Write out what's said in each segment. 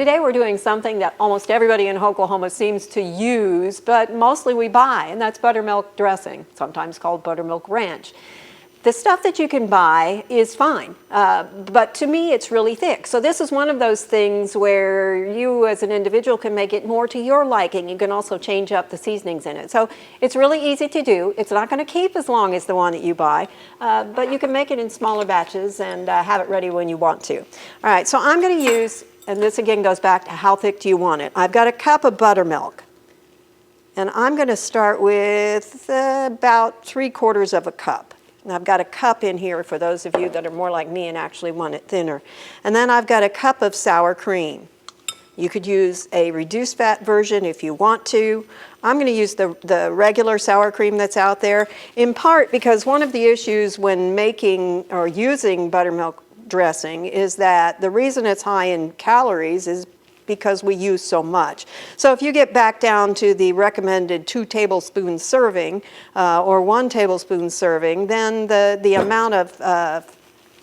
Today we're doing something that almost everybody in Oklahoma seems to use, but mostly we buy, and that's buttermilk dressing, sometimes called buttermilk ranch. The stuff that you can buy is fine, but to me it's really thick. So this is one of those things where you as an individual can make it more to your liking. You can also change up the seasonings in it. So it's really easy to do. It's not going to keep as long as the one that you buy, but you can make it in smaller batches and have it ready when you want to. All right, so I'm going to use, and this again goes back to how thick do you want it. I've got a cup of buttermilk, and I'm going to start with about 3/4 of a cup. And I've got a cup in here for those of you that are more like me and actually want it thinner. And then I've got a cup of sour cream. You could use a reduced fat version if you want to. I'm going to use the regular sour cream that's out there, in part because one of the issues when making or using buttermilk dressing is that the reason it's high in calories is because we use so much. So if you get back down to the recommended 2 tablespoons serving or 1 tablespoon serving, then the amount of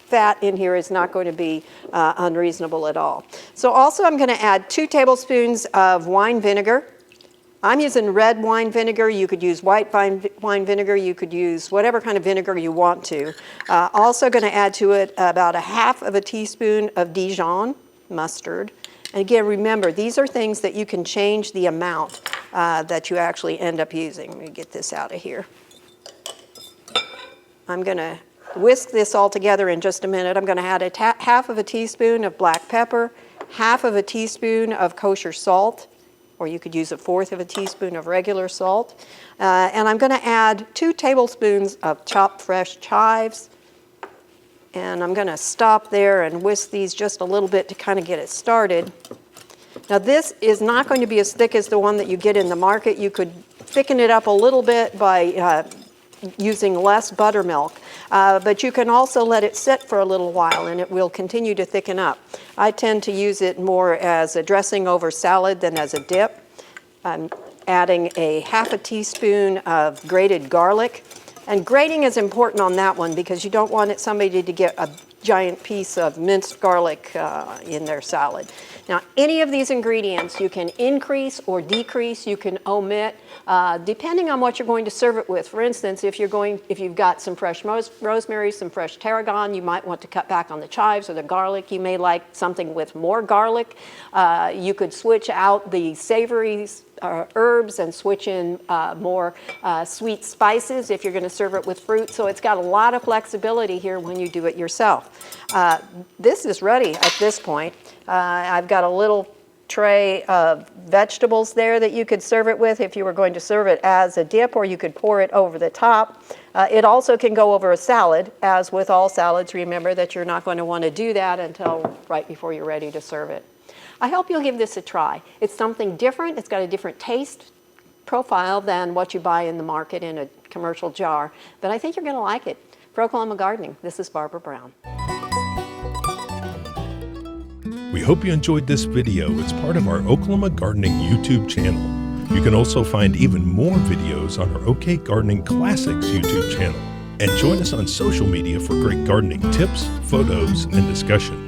fat in here is not going to be unreasonable at all. So also I'm going to add 2 tablespoons of wine vinegar. I'm using red wine vinegar. You could use white wine vinegar. You could use whatever kind of vinegar you want to. Also going to add to it about 1/2 teaspoon of Dijon mustard. And again, remember, these are things that you can change the amount that you actually end up using. Let me get this out of here. I'm going to whisk this all together in just a minute. I'm going to add 1/2 teaspoon of black pepper, 1/2 teaspoon of kosher salt, or you could use 1/4 teaspoon of regular salt. And I'm going to add 2 tablespoons of chopped fresh chives. And I'm going to stop there and whisk these just a little bit to kind of get it started. Now this is not going to be as thick as the one that you get in the market. You could thicken it up a little bit by using less buttermilk, but you can also let it sit for a little while and it will continue to thicken up. I tend to use it more as a dressing over salad than as a dip. I'm adding 1/2 teaspoon of grated garlic. And grating is important on that one because you don't want somebody to get a giant piece of minced garlic in their salad. Now, any of these ingredients you can increase or decrease, you can omit, depending on what you're going to serve it with. For instance, if you've got some fresh rosemary, some fresh tarragon, you might want to cut back on the chives or the garlic. You may like something with more garlic. You could switch out the savory herbs and switch in more sweet spices if you're going to serve it with fruit. So it's got a lot of flexibility here when you do it yourself. This is ready at this point. I've got a little tray of vegetables there that you could serve it with if you were going to serve it as a dip, or you could pour it over the top. It also can go over a salad. As with all salads, remember that you're not going to want to do that until right before you're ready to serve it. I hope you'll give this a try. It's something different. It's got a different taste profile than what you buy in the market in a commercial jar, but I think you're going to like it. For Oklahoma Gardening, this is Barbara Brown. We hope you enjoyed this video. It's part of our Oklahoma Gardening YouTube channel. You can also find even more videos on our OK Gardening Classics YouTube channel. And join us on social media for great gardening tips, photos, and discussion.